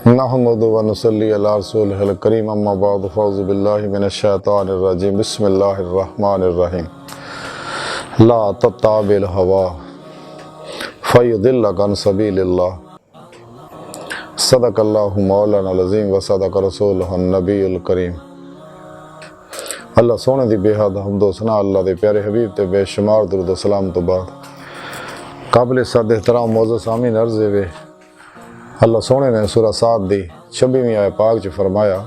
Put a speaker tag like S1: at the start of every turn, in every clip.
S1: नहमदु व नुसल्ली अला रसूलिहिल करीम अम्मा बाद फ़ौज़ु बिल्लाहि मिनश शैतानिर रजीम बिस्मिल्लाहिर रहमानिर रहीम ला तत्ताबिल हवा फ़युदिल्लक अन सबीलिल्लाह सदक़ल्लाहु मौलाना अज़ीम व सदक़ रसूलुहुन नबीयुल करीम। अल्लाह सोने दी बेहद हम्दो सना अल्लाह दे प्यारे हबीब ते बेशुमार दुरूद व सलाम तो बाद काबिल सद एहतराम मौजूद सामीन अर्ज़ वे अल्लाह सोने ने सूरा सात दी 26वीं आयत पाक च फरमाया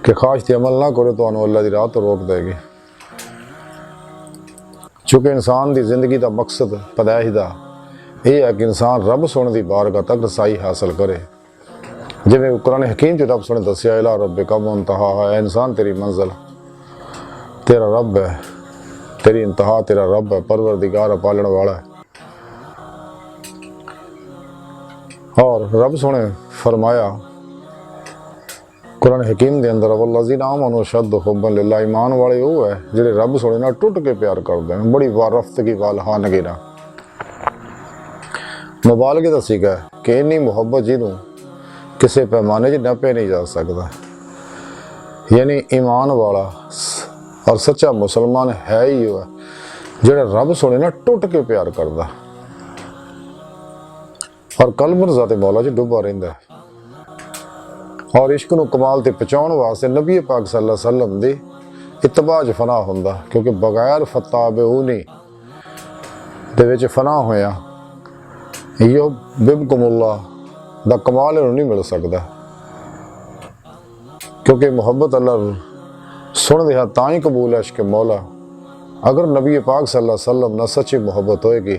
S1: कि खाश ते अमल ना करो तो अल्लाह दी राह तो रोक देगी। चूँकि इंसान की जिंदगी का मकसद पैदाइश का यह है कि इंसान रब सोने की बारगाह तक रसाई हासिल करे। जिवें कुरान हकीम च रब सोने दसिया इला रब्बिक मुंतहा है, इंसान तेरी मंजिल तेरा रब है, तेरी इंतहा तेरा रब है, परवरदिगार पालने वाला है। और रब सोने फरमाया कुरान हकीम के अंदर वल्लज़ीना आमनू अशद्दु हुब्बन लिल्लाह, ईमान वाले वो है जिहड़े रब सोने नाल टुट के प्यार करते हैं, बड़ी वारफ्तगी वाल हानगी ना। मुबालगे का सीखा है कि इन्नी मुहब्बत जिन्हों किसी पैमाने च नपे नहीं जा सकता। यानी ईमान वाला और सच्चा मुसलमान है ही वो है जिहड़ा रब सोने नाल टुट के प्यार करता और कल्ब ज़ाते मौला च डुबा रहिंदा है। और इश्क नूं कमाल ते पहुंचाउण वास्ते नबी पाक सल्लल्लाहु अलैहि वसल्लम दी इत्तबा च फना हुंदा, क्योंकि बगैर फताबऊनी दे विच फना होया यो बिबकुमुल्लाह दा कमाल नहीं मिल सकता। क्योंकि मुहब्बत अल्लाह सुन दिया तां ही कबूल है इश्क मौला। अगर नबी पाक सल्लल्लाहु अलैहि वसल्लम ना सच्ची मुहब्बत होएगी,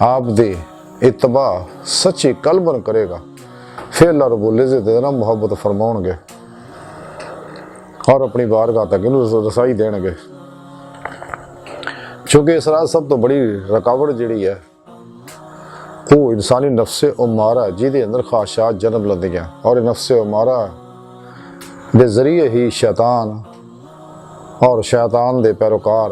S1: आप दी इत्तबा सच्ची कल्बन करेगा, फिर अल्लाह रब्बुल इज़्ज़त ना मुहब्बत फरमाउणगे और अपनी बारगाह तक इन्हूं रसाई देणगे। क्योंकि इस राह सब तो बड़ी रुकावट जिहड़ी है वो इंसानी नफ्से उमारा जिहदे अंदर ख्वाहिशात जन्म लैंदियां, और नफ्से उमारा दे जरिए ही शैतान और शैतान दे पैरोकार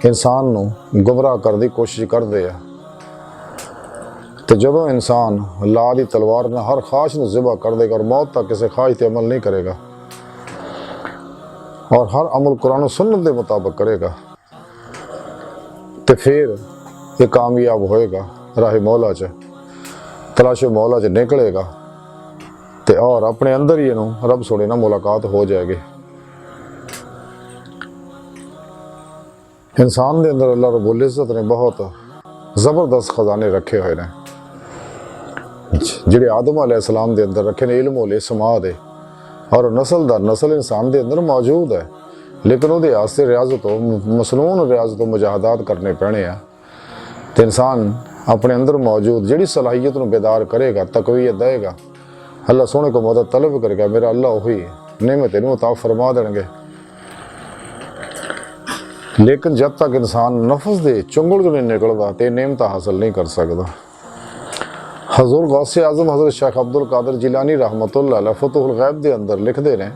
S1: इंसान नूं गुमराह करने की कोशिश करते हैं। तो जब इंसान ला दी तलवार ने हर ख्वाहिश नूं ज़िबा कर देगा और मौत तक किसी ख्वाहिश पर अमल नहीं करेगा और हर अमल कुरान और सुन्नत के मुताबिक करेगा, तो फिर ये कामयाब होएगा, राह मौला च तलाशो मौला च निकलेगा तो और अपने अंदर ही इनू रब सोने ना मुलाकात हो जाएगी। इंसान के अंदर अल्लाह रब्बुल इज़्ज़त ने बहुत ज़बरदस्त खजाने रखे हुए हैं जिहड़े आदम अलैहिस्सलाम के अंदर रखे ने, इल्म होले समा दे, और नस्ल दर नस्ल इंसान के अंदर मौजूद है। लेकिन वो वास्ते रियाजत मसनून रियाजत मुजाहदात करने पैने आ। तो इंसान अपने अंदर मौजूद जिहड़ी सलाहियत नूं बेदार करेगा, तकवीयत देगा, अल्लाह सोने को मदद तलब करेगा, मेरा अल्लाह वही नेमत इनू अता फरमा देंगे। लेकिन जब तक इंसान नफ्स दे चुंगल जो नहीं निकलता तो नेमत हासिल नहीं कर सकता। हजूर गौसे आजम हज़रत शेख अब्दुल कादिर जिलानी रहमतुल्लाह अलैह फतहुल गैब के अंदर लिखते हैं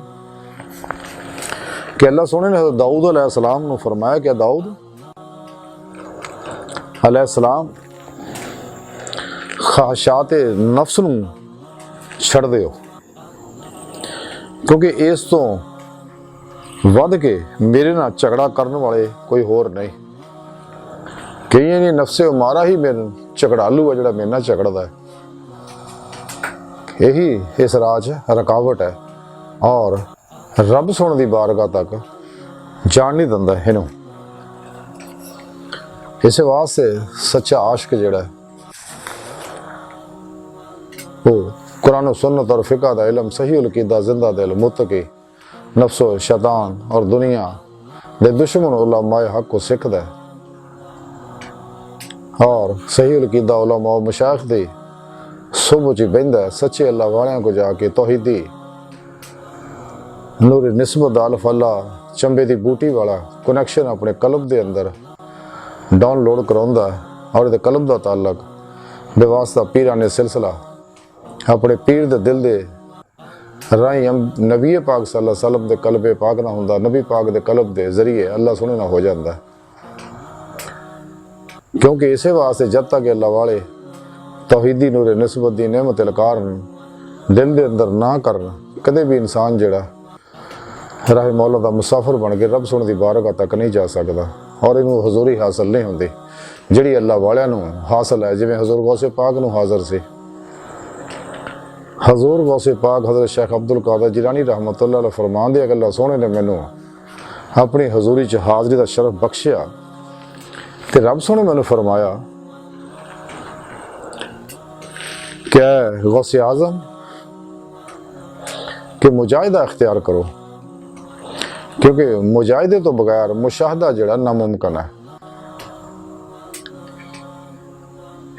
S1: कि अल्लाह सोने ने हज़रत दाऊद अलैहिस्सलाम नूं फरमाया कि दाऊद अलैहिस्सलाम ख्वाहिशात नफ्स नूं छड़ दिओ, क्योंकि इस तो वध के मेरे नाल झगड़ा करने वाले कोई होर नहीं। कई नहीं नफ्से उमारा ही मेरे झगड़ालू है जिहड़ा मेरे नाल झगड़दा है। यही इस राज रुकावट है और रब सोने की बारगाह तक जान नहीं दिंदा इनू। इस वास्ते सच्चा आशिक जिहड़ा वो कुरान और सुन्नत और फिका दा इल्म, सही अकीदा, जिंदा दिल, मुत्तकी, नफ्सो शैतान और दुनिया दे दुश्मन उलमाए हक को सीखदा है और सही अकीदा उलमा मशाइख दी सुबह च बहिंदा है। सच्चे अल्लाह वालियां को जाके तौहीदी नूर निस्बत अल्फ अल्लाह चंबे दी बूटी वाला कनैक्शन अपने कल्ब के अंदर डाउनलोड कराउंदा है और ये कल्ब का ताल्लुक बेवास्ता पीराने सिलसिला अपने पीर दे दिल दे राही नबी पाक सल्लल्लाहु अलैहि वसल्लम दे कल्बे पाक ना हुंदा, नबी पाक दे कल्ब दे जरिए अल्लाह सोने ना हो जाता है। क्योंकि इसे वास्ते जब तक अल्लाह वाले तौहीदी नूर निस्बत दी नेमत इलकार दिल के अंदर ना करन, कदे भी इंसान जिहड़ा राह मौला दा मुसाफिर बन के रब सोने दी बारगाह तक नहीं जा सकता और इनू हजूरी हासिल नहीं होंदी जिहड़ी अल्लाह वालियां नू हासिल है। जिवें हजूर गौसे पाक नू हाज़िर सी, हजूर गौसे पाक हज़रत शेख अब्दुल कादिर जिलानी रहमतुल्लाह अलैह फरमांदे कि अल्लाह सोने ने मैनू अपनी हजूरी च हाज़री का शरफ बख्शिया ते रब सोने मैनू फरमाया क्या गौसे आज़म कि मुजाहिदा इख्तियार करो, क्योंकि मुजाहिदे तो बगैर मुशाहदा जिहड़ा नामुमकिन है।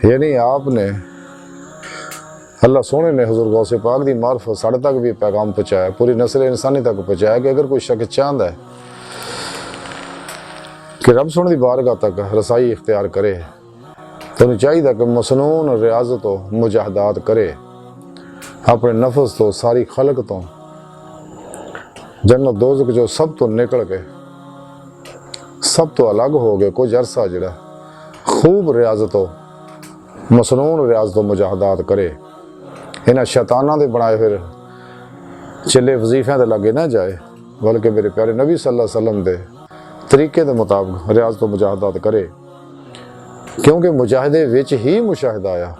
S1: यानी आपने अल्लाह सोने ने हजूर गौसे पाक की मार्फत साढ़े तक भी पैगाम पहुँचाया, पूरी नस्ल इंसानी तक पहुँचाया कि अगर कोई शख्स चाहता है कि रब सोने की बारगाह तक रसाई इख्तियार करे तो उन्हें चाहिए कि मसनून रियाजत तो मुजाहदात करे, अपने नफस तो सारी खलक तो जन्नत दोज़ख जो सब तो निकल के सब तो अलग हो गए कुछ अरसा जिहड़ा खूब रियाजत तो मसनून रियाजत तो मुजाहदात करे। इन्हां शैतानां दे बनाए फिर चिल्ले वजीफियां दे लगे ना जाए, बल्कि मेरे प्यारे नबी सल्लल्लाहु अलैहि वसल्लम दे तरीके के मुताबिक रियाज तो मुजाहदात करे, क्योंकि मुजाहिदे विच ही मुशाहिदा आया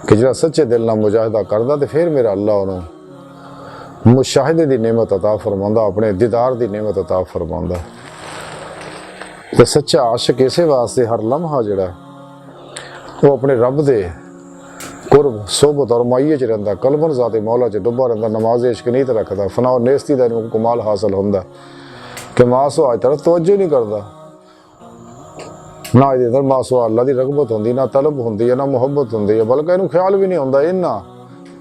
S1: कि जिहड़ा सच्चे दिल नाल मुजाहिदा करदा ते फिर मेरा अल्लाह उन्होंने मुशाहिदे की नेमत अता फरमांदा, अपने दीदार की नेमत अता फरमांदा। ते सच्चा आशिक इसे वास्ते हर लम्हा जिहड़ा वो अपने रब दे कुर्ब सोबत और माइये च रहिंदा, कलबन ज़ाते मौला च डुब्बा रहिंदा, नमाज इश्क नीत रखदा, फना और नेस्ती दा इन्हूं कमाल हासिल हुंदा कि मासो अज तरफ तवज्जो नहीं करदा, ना इहदे अंदर मासो अल्लाह दी रगबत हुंदी, ना तलब हुंदी है, ना मुहब्बत हुंदी है, बल्कि इन्हूं ख्याल भी नहीं हुंदा, इन्ना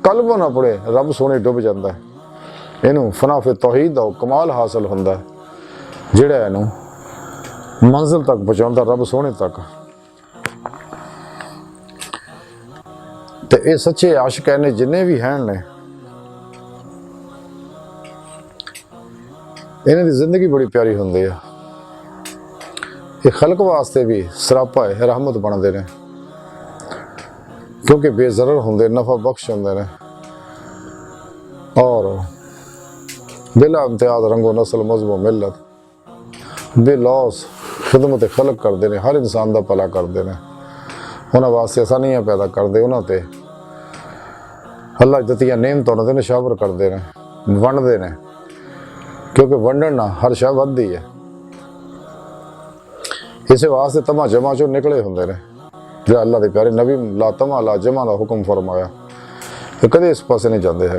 S1: कलबन अपने रब सोने डुब जांदा है। इन्हूं फना फिर तौहीद दा कमाल हासिल हुंदा जिहड़ा इन्हूं मंजिल तक पहुंचाउंदा, रब सोने तक। ते ये सच्चे आशिक ने जिन्ने भी हैं ने इन्हां दी जिंदगी बड़ी प्यारी हुंदी है। ये खलक वास्ते भी सरापा है, रहमत बनते हैं, क्योंकि बेजरर होंगे, नफा बख्श होंगे ने और बिला इम्तियाज रंगो नस्ल मजहब मिलत बेलौस खिदमत खलक करते हैं, हर इंसान का भला करते हैं, उन्होंने वास्ते आसानियां पैदा करते, उन्होंने अल्लाह दित्तियां नेमतां उन्होंने निशावर करते हैं, वंडते हैं, क्योंकि वंडन ना हर शह वधदी है। इस वास्ते तमा जमा चो निकले होंगे ने जो अल्लाह के प्यारे नबी ला तमा ला जमा का हुक्म फरमाया, तो कदे इस पासे नहीं जाते है,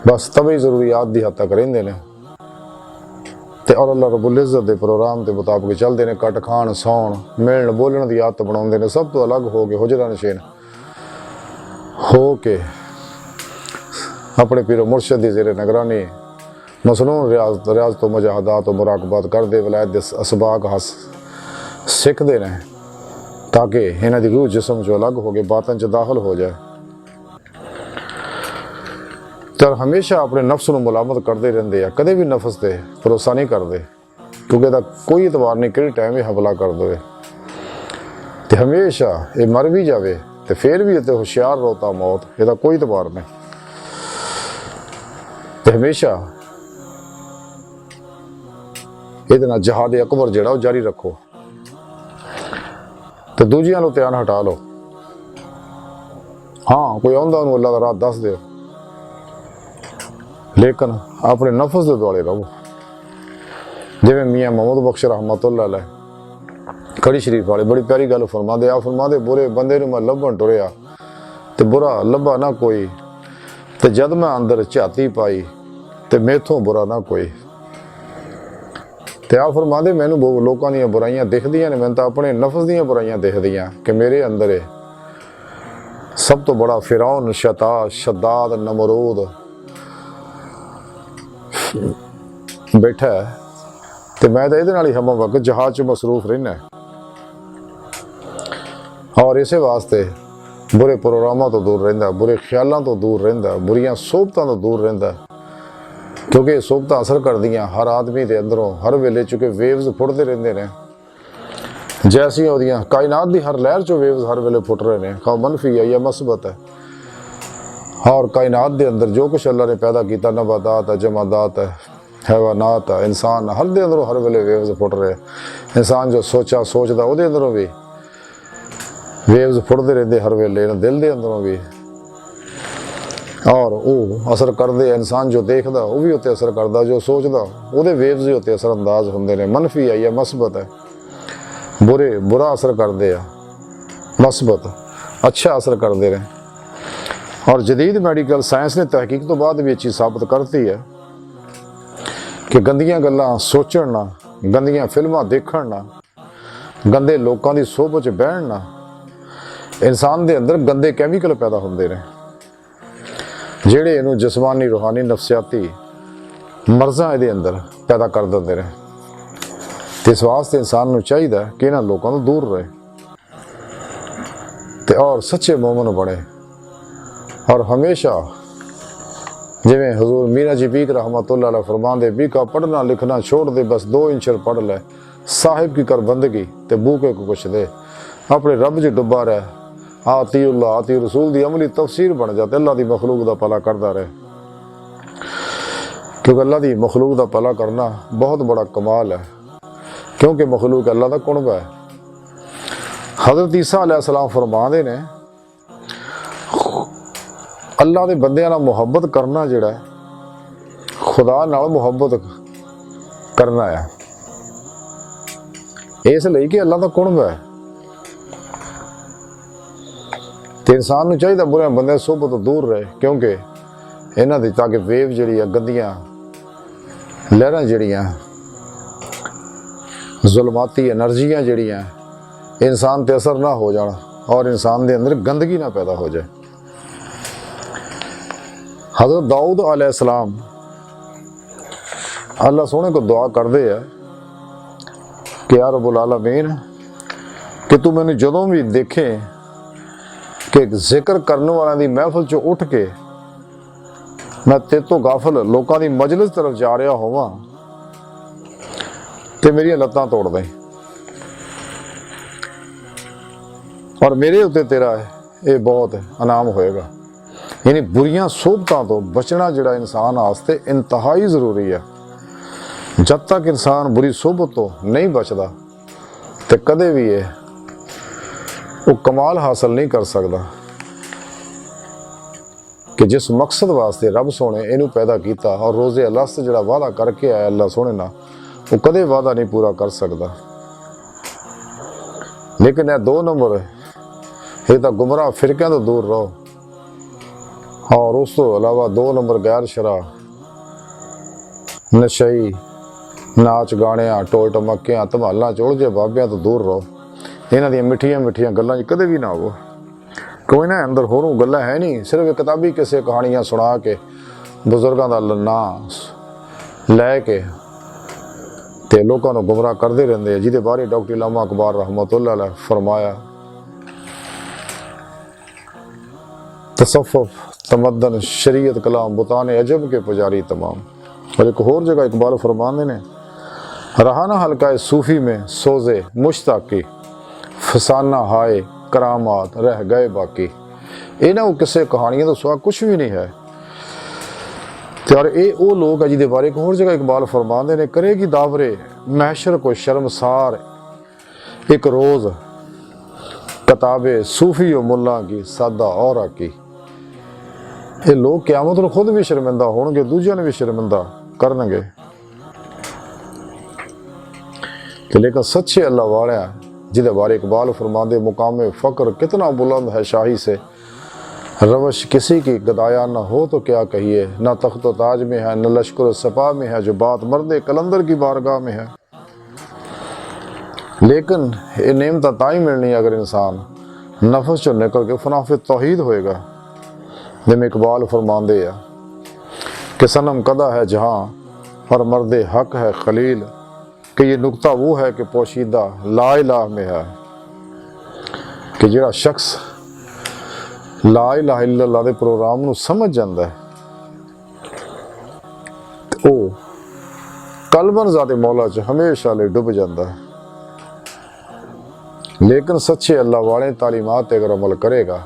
S1: बस तभी जरूरियात की हद तक रेंदे ने ते और अल्लाह रब्बुल इज़्ज़त के प्रोग्राम के मुताबिक चलते हैं, कट खाण सौण मिलन बोलण की आदत बनाते हैं, सब तो अलग हो के हुजरा नशीन हो के अपने पीरो मुर्शद की ज़ेरे निगरानी मसनून रियाज तो मुजाहदात तो मुराकबात करते वलायत के असबाक हस सीखते हैं, ताकि इन्हां दी रूह जिसम चो अलग हो के बातन च दाखिल हो जाए। तो हमेशा अपने नफ्स को मुलामत करते रहते हैं, कदे भी नफ्स से भरोसा नहीं करते, क्योंकि इसका कोई एतबार नहीं कि टाइम ही हमला कर दे, तो हमेशा ये मर भी जाए तो फिर भी इतने होशियार रोता मौत, इसका कोई एतबार नहीं। तो हमेशा ये जहाद अकबर जिहड़ा जारी रखो, तो दूजियां नु ध्यान हटा लो। हाँ कोई आंदा उन्होंने अल्लाह का राह दस दो, लेकिन अपने नफस के दुआले रहो। जिवें मियाँ मोहम्मद बख्श रहमतुल्लाह अलैह कड़ी शरीफ वाले बड़ी प्यारी गल फरमाते, आ फरमाते बुरे बंदे मैं लभन टुरिया तो बुरा लभा ना कोई, तो जद मैं अंदर झाती पाई तो मेथों बुरा ना कोई। तो आ फरमाते मैनू लोगों दी बुराइयां दिखदियां ने, मैं तो अपने नफस दी बुराइयां दिखदियां कि मेरे अंदर सब तो बड़ा फिरौन शता शद्दाद नमरूद बैठा है, तो मैं तो ये हम वक्त जहाज च मसरूफ रहना है। और इस वास्ते बुरे प्रोग्रामों तो दूर रहिंदा, बुरे ख्यालों तो दूर रहिंदा, बुरियां सोबतों तो दूर रहिंदा, क्योंकि सोबत असर कर दियाँ हर आदमी के अंदरों हर वेले, चूँकि वेव्स फुटते रहते हैं, ਜੈਸੀਆਂ ਉਹਦੀਆਂ ਕਾਇਨਾਤ ਦੀ ਹਰ ਲਹਿਰ ਚੋਂ ਵੇਵਜ਼ ਹਰ ਵੇਲੇ ਫੁੱਟ ਰਹੇ ਨੇ, ਖਾ ਮਨਫੀ ਹੈ ਜਾਂ ਮਸਬਤ ਹੈ। ਔਰ ਕਾਇਨਾਤ ਦੇ ਅੰਦਰ ਜੋ ਕੁਛ ਅੱਲਾ ਨੇ ਪੈਦਾ ਕੀਤਾ, ਨਬਾਤਾਤ ਹੈ, ਜਮਾਦਾਤ ਹੈ, हैवानात है, इंसान हर दे अंदरों हर वेले वेव्स फुट रहे। इंसान जो सोचदा ਉਹਦੇ ਅੰਦਰੋਂ भी वेव्स फुटते रहते हर वेले, दिल के अंदरों भी। और वो असर करते, इंसान जो देखता वो भी उत्ते असर करता, जो सोचता वो वेव्स ही उत्ते असर अंदाज होंगे ने। मनफी है या मस्बत है, बुरा असर करते हैं, मस्बत अच्छा असर करते रहे। और जदीद मैडिकल साइंस ने तहकीक तो बाद भी ये चीज़ साबित करती है कि गंदियां गल्लां सोचण ना, गंदियां फिल्मां देखण ना, गंदे लोगों की सोहबत च बहन ना, इंसान के अंदर गंदे कैमिकल पैदा होंदे ने ਜਿਹੜੇ ਇਹਨੂੰ जिस्मानी रूहानी नफसियाती मर्ज़ां ਇਹਦੇ अंदर पैदा कर ਦਿੰਦੇ ਨੇ। ਤੇ ਇਸ ਵਾਸਤੇ इंसान ਨੂੰ ਚਾਹੀਦਾ ਕਿ ਇਹਨਾਂ ਲੋਕਾਂ ਤੋਂ दूर रहे ਤੇ और सच्चे मोमिन बने। और हमेशा जिवें हजूर मीरा जी पीक रहमतुल्लाह अलैह फरमांदे, बीका पढ़ना लिखना छोड़ दे, बस 2 इंच पढ़ ले, साहिब की कर बंदगी ते बूके को कुछ दे, अपने रब च डुबा रहे, आती उल्लाह आती रसूल की अमली तफसीर बन जाते, अल्लाह की मखलूक का भला करता रहे। क्योंकि अल्लाह की मखलूक का भला करना बहुत बड़ा कमाल है, क्योंकि मखलूक अल्लाह का कुणबा है। हज़रत ईसा अलैहिस्सलाम फरमाते ने, अल्लाह के बंदियां नाल मुहब्बत करना जिहड़ा खुदा नाल मुहब्बत करना है, इसलिए कि अल्लाह का कुणबा है। तो इंसान नूं चाहिए बुरे बंदे सोहबत तो दूर रहे, क्योंकि इन्हां दी ताकि वेव जिहड़ी गंदियां लहरां जिहड़ियां जुलमाती एनर्जियां जिहड़ियां इंसान ते असर ना हो जाण और इंसान दे अंदर गंदगी ना पैदा हो जाए। हज़रत दाऊद अलैहिस्सलाम अल्लाह सोहने को दुआ करते हैं कि या रब्बुल आलमीन, कि तू मैनूं जदों भी देखे कि जिक्र करने वालों की महफिल चो उठ के मैं तेरे तो गाफिल लोगों की मजलिस तरफ जा रहा होवां ते मेरी लत्तां तोड़ दें और मेरे उत्ते तेरा ये बहुत इनाम होएगा। यानी बुरियां सोहबतां तो बचना जिहड़ा इंसान वास्ते इंतहाई जरूरी है। जब तक इंसान बुरी सोहबत तो नहीं बचता तो कदे भी ये वो कमाल हासिल नहीं कर सकता कि जिस मकसद वास्ते रब सोने इनू पैदा किया और रोज़े अलस्त जिहड़ा वादा करके आया अल्लाह सोने ना, वो कदे वादा नहीं पूरा कर सकता। लेकिन यह 2 नंबर ये तो गुमराह फिरकों तो दूर रहो, और उस तो अलावा 2 नंबर गैर शरा नशई नाच गाणियां टोल टमकियां धमालां चोलजे बाबियां तो दूर रहो। इन्हां दी मिठियां मिठियां गल्लां कदे भी ना हो। कोई ना अंदर होरों गल्लां है नहीं, सिर्फ किताबी किसे कहानियां सुना के बुजुर्गों का नाम लैके ते लोगों को गुमराह करते रहते हैं, जिहदे बारे डॉक्टर अल्लामा इकबाल रहमतुल्लाह अलैह फरमाया, तसफ़्फ़ुफ़ तमद्दन शरीयत कलाम बुतान अजब के पुजारी तमाम। और एक और जगह इकबाल फरमाने ने, रहाना हल्का सूफ़ी में सोजे मुश्ताकी, फसाना हाय करामात रह गए बाकी। इन्हों किसी कहानियों तो सिवा कुछ भी नहीं है। और ये वो लोग है जिहदे बारे एक होर जगह इकबाल फरमाते ने, करेगी दावरे महशर को शर्मसार एक रोज़ किताबे सूफ़ी व मुल्ला की सादा और आकी। ये लोग क़यामत नूं खुद भी शर्मिंदा होणगे, दूजियां ने भी शर्मिंदा करनगे। लेकिन सच्चे अल्लाह वाले जिहदे बारे इकबाल फरमांदे, मुकाम फ़क्र कितना बुलंद है शाही से, रवश किसी की गदाया न हो तो क्या कहिए, न तख्त ताज में है न लश्कर सपा में है, जो बात मर्द कलंदर की बारगाह में है। लेकिन ये नेमत ताई मिलनी अगर इंसान नफस चो निकल के फनाफे तौहीद होएगा। जिमें इकबाल फरमांदे आ कि सनम कदा है जहाँ और मर्द हक है खलील, कि ये नुकता वो है कि पोशीदा ला इलाह में है, कि जिहड़ा शख्स ला इलाहा इल्लल्लाह दे प्रोग्राम नूं समझ जांदा है ते ओ कलबन ज़ाते मौला च हमेशा लिए डुब जाता है। लेकिन सच्चे अल्लाह वाले तालीमात अगर अमल करेगा,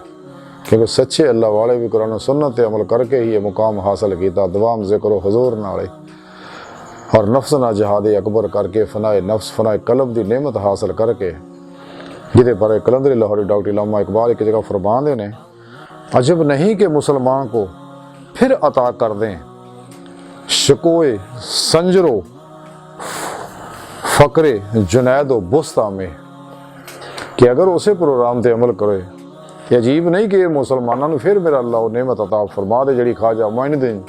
S1: क्योंकि सच्चे अल्लाह वाले भी कुरान सुन्नत ते अमल करके ही ये मुकाम हासिल किया। दवाम ज़िक्र हुज़ूर नाले और नफ्स ना जहाद अकबर करके फ़नाए नफ्स फ़नाए कल्ब की नेमत हासिल करके, जिदे पर कलंदरी लाहौरी डॉक्टर इल्लामा इकबाल एक जगह फरमाते ने, अजब नहीं कि मुसलमान को फिर अता कर दें शकोए संजरो फ़क्रे जुनैदो बुस्ता में, कि अगर उसे प्रोग्राम ते अमल करे तो अजीब नहीं कि मुसलमानों फिर मेरा अल्लाह नेमत अता फरमा दे जी ख्वाजा मोइनुद्दीन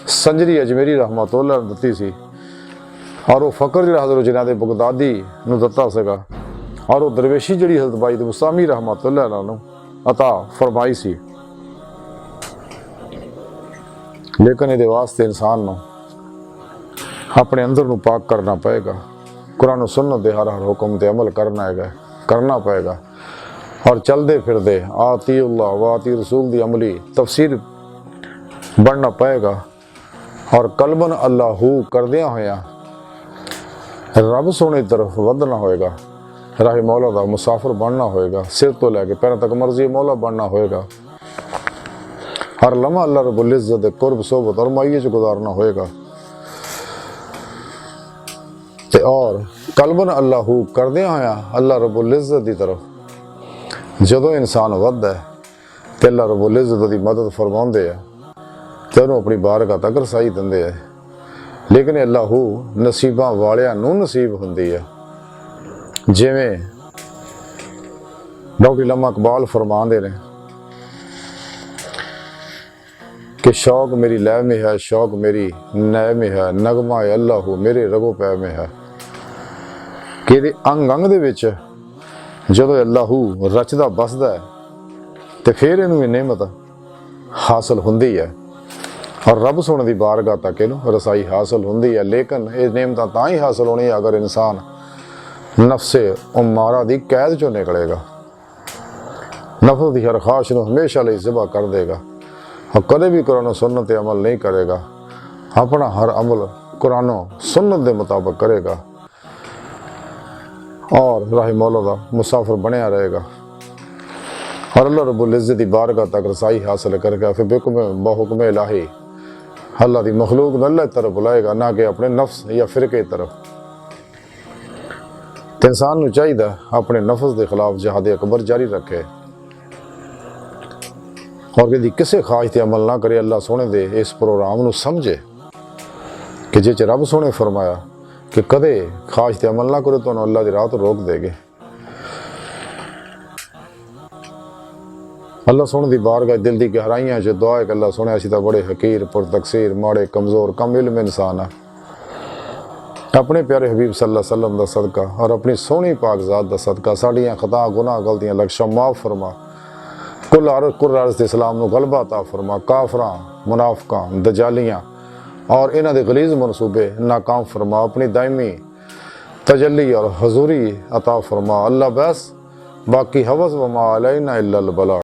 S1: संजरी अजमेरी रहमतुल्लाह दिती सी, और वो फ़कर जो हज़रत जुनैद बगदादी नूं दिता सीगा, और वो दरवेशी जी हज़रत बाई मुसामी रहमतुल्लाह नूं अता फरमाई सी। लेकिन ये वास्ते इंसान नूं अपने अंदर नूं पाक करना पएगा, कुरान सुन्नत दे हर हर हुक्म ते अमल करना पएगा, और चलते फिरदे आती अल्लाह व आती रसूल दी अमली तफसीर बनना पएगा, और कलबन अल्लाहू करदियां होया रब सोने तरफ वधना होएगा, राह मौला दा मुसाफिर बनना होएगा, सिर तो लैके पैरों तक मर्जी मौला बनना होएगा, हर लम्हा अल्लाह रब्बुल इज़्ज़त कुर्ब सोबत और माइये च गुजारना होएगा। ते और कलबन अल्लाहू करदियां होया अल्लाह रब्बुल इज़्ज़त दी तरफ जदों इंसान वधदा है ते अल्लाह रब्बुल इज़्ज़त दी मदद फरमाउंदे है ते उन्होंने अपनी बारगाह तक रसाई दिंदे है। लेकिन अल्लाहू नसीबां वालियां नूं नसीब हुंदी है, जिवें डॉक्टर इल्लामा इकबाल फरमाते ने कि शौक मेरी लय में है, शौक मेरी नय में है, नगमा अल्लाहू मेरे रगो पै में है, कि अंग अंग दे विच जदों अल्लाहू रचदा बसदा है तो फिर इनू नेमत हासिल हुंदी है, और रब सोने की बारगाह तक इनू रसाई हासिल हुंदी है। लेकिन ये नेमत तां ही हासिल होनी है अगर इंसान नफ्से उम्मारा दी कैद चों निकलेगा, नफ्स की हर ख्वाहिश नूं हमेशा लई ज़िबा कर देगा, और कदे भी कुरान सुन्नत ते अमल नहीं करेगा, अपना हर अमल कुरान सुन्नत के मुताबिक करेगा, और राह मौला दा मुसाफिर बनया रहेगा, और अल्लाह रब्बुल इज़्ज़त दी बारगाह तक रसाई हासिल करके फिर बेहुक्म बहुक्म इलाही अल्लाह दी मखलूक नूं अल्लाह तरफ बुलाएगा, ना कि अपने नफ्स या फिरके तरफ। तो इंसान नूं चाहिए अपने नफ्स के खिलाफ जिहाद अकबर जारी रखे, और यदि किसी ख्वाहिश ते अमल ना करे, अल्लाह सोने दे इस प्रोग्राम नूं समझे कि जिस रब सोने फरमाया कि कदे ख्वाहिश ते अमल ना करो तो अल्लाह की राह तो रोक देगे। अल्लाह सोने की बारगाह दिल की गहराइयां च दुआ है कि अल्लाह सोने असीं तां बड़े हकीर पुर तकसीर माड़े कमज़ोर कम इल्म इंसान आ, अपने प्यारे हबीब सल्लल्लाहु अलैहि वसल्लम दा सदका और अपनी सोहनी पाक ज़ात दा सदका साड़ियां खता गुनाह गलतियां लक्ष्य माफ़ फरमा, कुल अर्ज़ ते इस्लाम नूं गलबा अता फरमा, काफरां मुनाफिकां दजालियां और इन्हां दे गलीज़ मनसूबे नाकाम फरमा, अपनी दायमी तजल्ली और हजूरी अता फरमा। अल्लाह बस बाकी हवस व मा अलैना इल्लल बला।